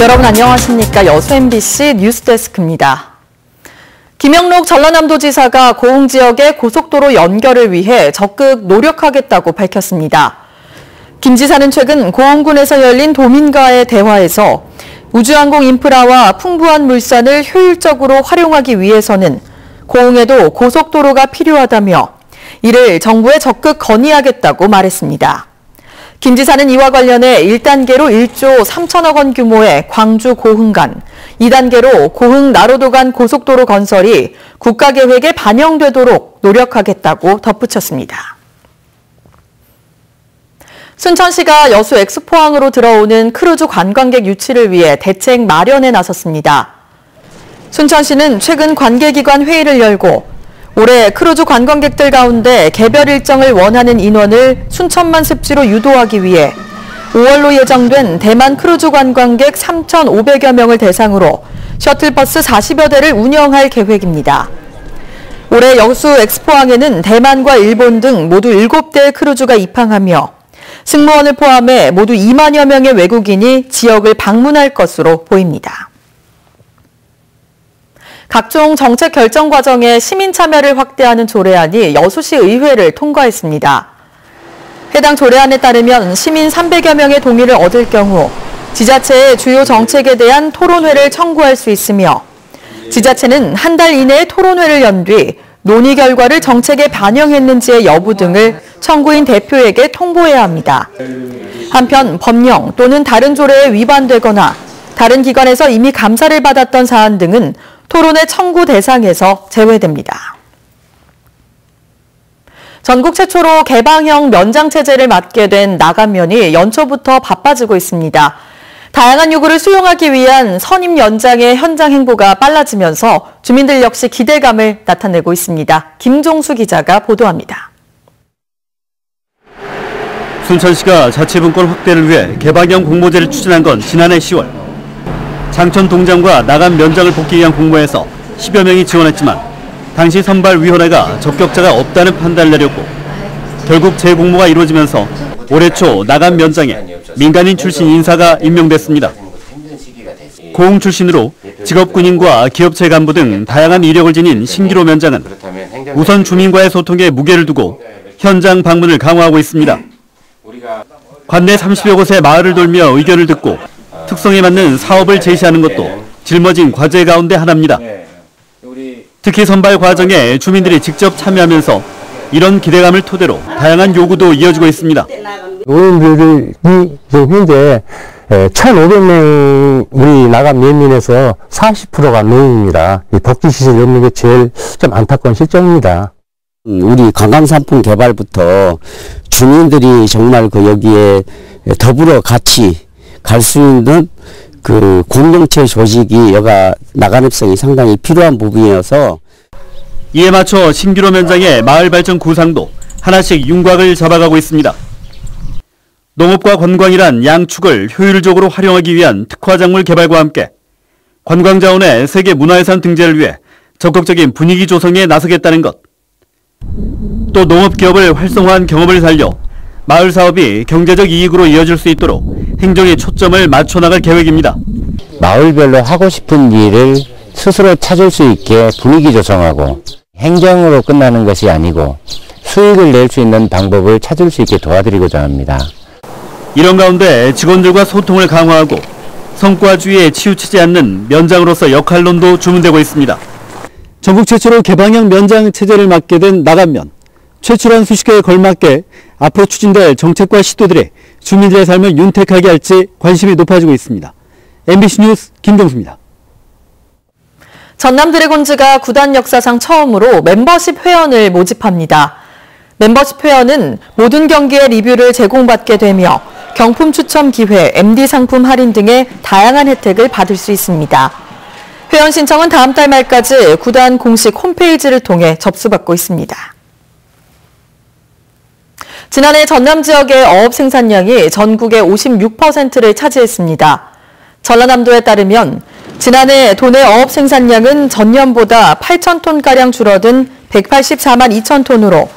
여러분 안녕하십니까? 여수 MBC 뉴스데스크입니다. 김영록 전라남도지사가 고흥 지역의 고속도로 연결을 위해 적극 노력하겠다고 밝혔습니다. 김 지사는 최근 고흥군에서 열린 도민과의 대화에서 우주항공 인프라와 풍부한 물산을 효율적으로 활용하기 위해서는 고흥에도 고속도로가 필요하다며 이를 정부에 적극 건의하겠다고 말했습니다. 김 지사는 이와 관련해 1단계로 1조 3천억 원 규모의 광주 고흥 간, 2단계로 고흥 나로도 간 고속도로 건설이 국가계획에 반영되도록 노력하겠다고 덧붙였습니다. 순천시가 여수 엑스포항으로 들어오는 크루즈 관광객 유치를 위해 대책 마련에 나섰습니다. 순천시는 최근 관계기관 회의를 열고 올해 크루즈 관광객들 가운데 개별 일정을 원하는 인원을 순천만 습지로 유도하기 위해 5월로 예정된 대만 크루즈 관광객 3,500여 명을 대상으로 셔틀버스 40여 대를 운영할 계획입니다. 올해 여수 엑스포항에는 대만과 일본 등 모두 7대의 크루즈가 입항하며 승무원을 포함해 모두 2만여 명의 외국인이 지역을 방문할 것으로 보입니다. 각종 정책 결정 과정에 시민 참여를 확대하는 조례안이 여수시 의회를 통과했습니다. 해당 조례안에 따르면 시민 300여 명의 동의를 얻을 경우 지자체의 주요 정책에 대한 토론회를 청구할 수 있으며 지자체는 한 달 이내에 토론회를 연 뒤 논의 결과를 정책에 반영했는지의 여부 등을 청구인 대표에게 통보해야 합니다. 한편 법령 또는 다른 조례에 위반되거나 다른 기관에서 이미 감사를 받았던 사안 등은 토론회 청구 대상에서 제외됩니다. 전국 최초로 개방형 면장 체제를 맡게 된 나감면이 연초부터 바빠지고 있습니다. 다양한 요구를 수용하기 위한 선임 연장의 현장 행보가 빨라지면서 주민들 역시 기대감을 나타내고 있습니다. 김종수 기자가 보도합니다. 순천시가 자치분권 확대를 위해 개방형 공모제를 추진한 건 지난해 10월. 장천 동장과 나감 면장을 뽑기 위한 공모에서 10여 명이 지원했지만 당시 선발위원회가 적격자가 없다는 판단을 내렸고 결국 재공모가 이루어지면서 올해 초 나감 면장에 민간인 출신 인사가 임명됐습니다. 고흥 출신으로 직업군인과 기업체 간부 등 다양한 이력을 지닌 신기로 면장은 우선 주민과의 소통에 무게를 두고 현장 방문을 강화하고 있습니다. 관내 30여 곳의 마을을 돌며 의견을 듣고 특성에 맞는 사업을 제시하는 것도 짊어진 과제 가운데 하나입니다. 특히 선발 과정에 주민들이 직접 참여하면서 이런 기대감을 토대로 다양한 요구도 이어지고 있습니다. 노인들이 현재 1,500명 우리 나감 면민에서 40%가 노인입니다. 복지시설 없는 게 제일 좀 안타까운 실정입니다. 우리 관광상품 개발부터 주민들이 정말 여기에 더불어 같이 갈 수 있는 공동체 조직이 여가 나감협성이 상당히 필요한 부분이어서 이에 맞춰 신기로 면장의 마을 발전 구상도 하나씩 윤곽을 잡아가고 있습니다. 농업과 관광이란 양축을 효율적으로 활용하기 위한 특화작물 개발과 함께 관광자원의 세계 문화유산 등재를 위해 적극적인 분위기 조성에 나서겠다는 것. 또 농업기업을 활성화한 경험을 살려 마을 사업이 경제적 이익으로 이어질 수 있도록 행정의 초점을 맞춰나갈 계획입니다. 마을별로 하고 싶은 일을 스스로 찾을 수 있게 분위기 조성하고 행정으로 끝나는 것이 아니고 수익을 낼 수 있는 방법을 찾을 수 있게 도와드리고자 합니다. 이런 가운데 직원들과 소통을 강화하고 성과주의에 치우치지 않는 면장으로서 역할론도 주문되고 있습니다. 전국 최초로 개방형 면장 체제를 맡게 된 나감면. 최초란 수식어에 걸맞게 앞으로 추진될 정책과 시도들이 주민들의 삶을 윤택하게 할지 관심이 높아지고 있습니다. MBC 뉴스 김종수입니다. 전남 드래곤즈가 구단 역사상 처음으로 멤버십 회원을 모집합니다. 멤버십 회원은 모든 경기의 리뷰를 제공받게 되며 경품 추첨 기회, MD 상품 할인 등의 다양한 혜택을 받을 수 있습니다. 회원 신청은 다음 달 말까지 구단 공식 홈페이지를 통해 접수받고 있습니다. 지난해 전남 지역의 어업 생산량이 전국의 56%를 차지했습니다. 전라남도에 따르면 지난해 도내 어업 생산량은 전년보다 8,000톤가량 줄어든 184만 2천 톤으로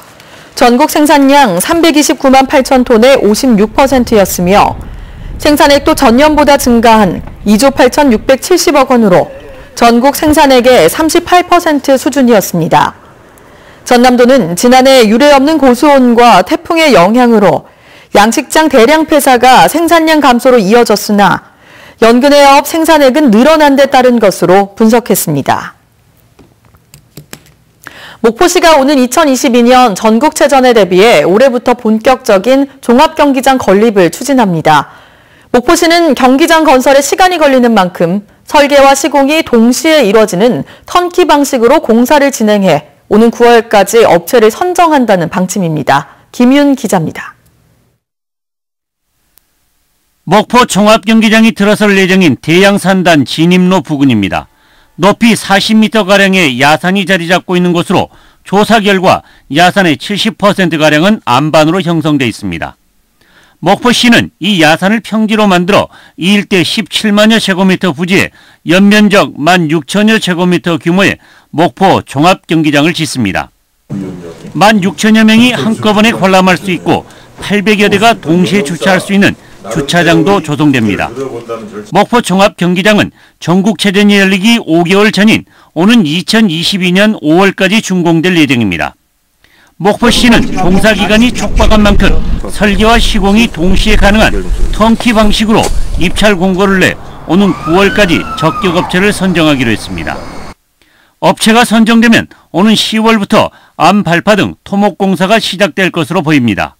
전국 생산량 329만 8천 톤의 56%였으며 생산액도 전년보다 증가한 2조 8,670억 원으로 전국 생산액의 38% 수준이었습니다. 전남도는 지난해 유례없는 고수온과 태풍의 영향으로 양식장 대량 폐사가 생산량 감소로 이어졌으나 연근해업 생산액은 늘어난 데 따른 것으로 분석했습니다. 목포시가 오는 2022년 전국체전에 대비해 올해부터 본격적인 종합경기장 건립을 추진합니다. 목포시는 경기장 건설에 시간이 걸리는 만큼 설계와 시공이 동시에 이뤄지는 턴키 방식으로 공사를 진행해 오는 9월까지 업체를 선정한다는 방침입니다. 김윤 기자입니다. 목포 종합경기장이 들어설 예정인 대양산단 진입로 부근입니다. 높이 40m가량의 야산이 자리 잡고 있는 곳으로 조사 결과 야산의 70%가량은 안반으로 형성돼 있습니다. 목포시는 이 야산을 평지로 만들어 이 일대 17만여 제곱미터 부지에 연면적 16,000여 제곱미터 규모의 목포 종합경기장을 짓습니다. 16,000여 명이 한꺼번에 관람할 수 있고 800여 대가 동시에 주차할 수 있는 주차장도 조성됩니다. 목포 종합경기장은 전국체전이 열리기 5개월 전인 오는 2022년 5월까지 준공될 예정입니다. 목포시는 공사기간이 촉박한 만큼 설계와 시공이 동시에 가능한 턴키 방식으로 입찰 공고를 내 오는 9월까지 적격업체를 선정하기로 했습니다. 업체가 선정되면 오는 10월부터 암 발파 등 토목공사가 시작될 것으로 보입니다.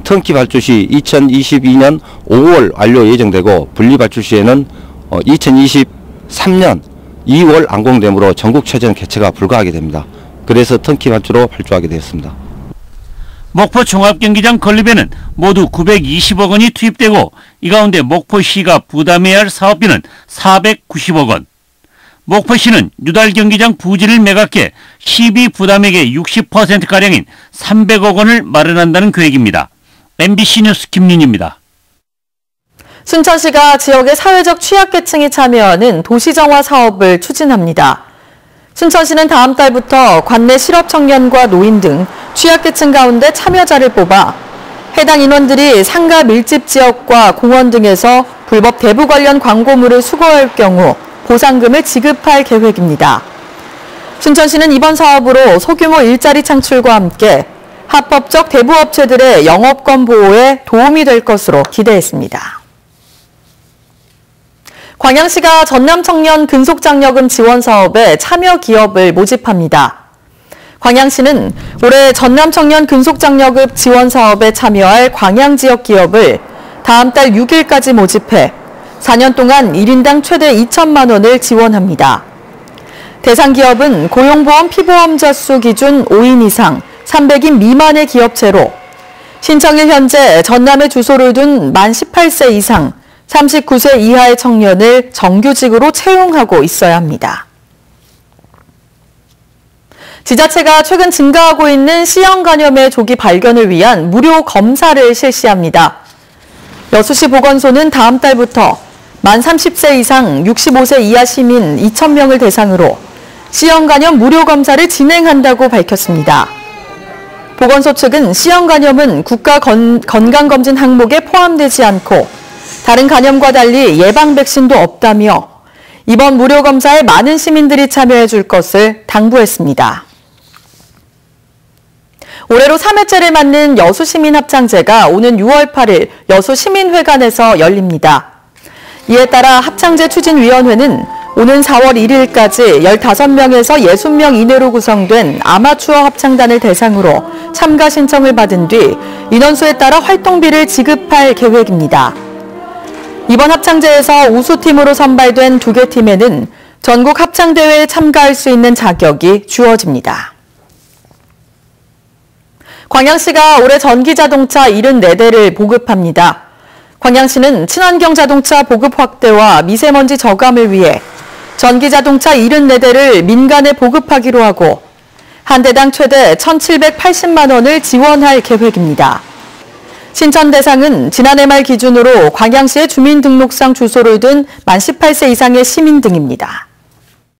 턴키 발주 시 2022년 5월 완료 예정되고 분리 발주 시에는 2023년 2월 안공되므로 전국체전 개최가 불가하게 됩니다. 그래서 턴키 발주로 발주하게 되었습니다. 목포 종합경기장 건립에는 모두 920억 원이 투입되고 이 가운데 목포시가 부담해야 할 사업비는 490억 원. 목포시는 유달경기장 부지를 매각해 시비 부담액의 60%가량인 300억 원을 마련한다는 계획입니다. MBC 뉴스 김윤입니다. 순천시가 지역의 사회적 취약계층이 참여하는 도시정화 사업을 추진합니다. 순천시는 다음 달부터 관내 실업청년과 노인 등 취약계층 가운데 참여자를 뽑아 해당 인원들이 상가 밀집 지역과 공원 등에서 불법 대부 관련 광고물을 수거할 경우 보상금을 지급할 계획입니다. 순천시는 이번 사업으로 소규모 일자리 창출과 함께 합법적 대부업체들의 영업권 보호에 도움이 될 것으로 기대했습니다. 광양시가 전남청년 근속장려금 지원 사업에 참여 기업을 모집합니다. 광양시는 올해 전남청년 근속장려금 지원 사업에 참여할 광양 지역 기업을 다음 달 6일까지 모집해 4년 동안 1인당 최대 2천만 원을 지원합니다. 대상 기업은 고용보험 피보험자 수 기준 5인 이상, 300인 미만의 기업체로 신청일 현재 전남에 주소를 둔 만 18세 이상, 39세 이하의 청년을 정규직으로 채용하고 있어야 합니다. 지자체가 최근 증가하고 있는 C형 간염의 조기 발견을 위한 무료 검사를 실시합니다. 여수시 보건소는 다음 달부터 만 30세 이상 65세 이하 시민 2,000명을 대상으로 C형 간염 무료 검사를 진행한다고 밝혔습니다. 보건소 측은 C형 간염은 국가 건강검진 항목에 포함되지 않고 다른 간염과 달리 예방 백신도 없다며 이번 무료 검사에 많은 시민들이 참여해 줄 것을 당부했습니다. 올해로 3회째를 맞는 여수시민합창제가 오는 6월 8일 여수시민회관에서 열립니다. 이에 따라 합창제 추진위원회는 오는 4월 1일까지 15명에서 60명 이내로 구성된 아마추어 합창단을 대상으로 참가 신청을 받은 뒤 인원수에 따라 활동비를 지급할 계획입니다. 이번 합창제에서 우수팀으로 선발된 2개 팀에는 전국 합창대회에 참가할 수 있는 자격이 주어집니다. 광양시가 올해 전기자동차 74대를 보급합니다. 광양시는 친환경 자동차 보급 확대와 미세먼지 저감을 위해 전기자동차 74대를 민간에 보급하기로 하고 한 대당 최대 1,780만 원을 지원할 계획입니다. 신청 대상은 지난해 말 기준으로 광양시의 주민등록상 주소를 둔 만 18세 이상의 시민 등입니다.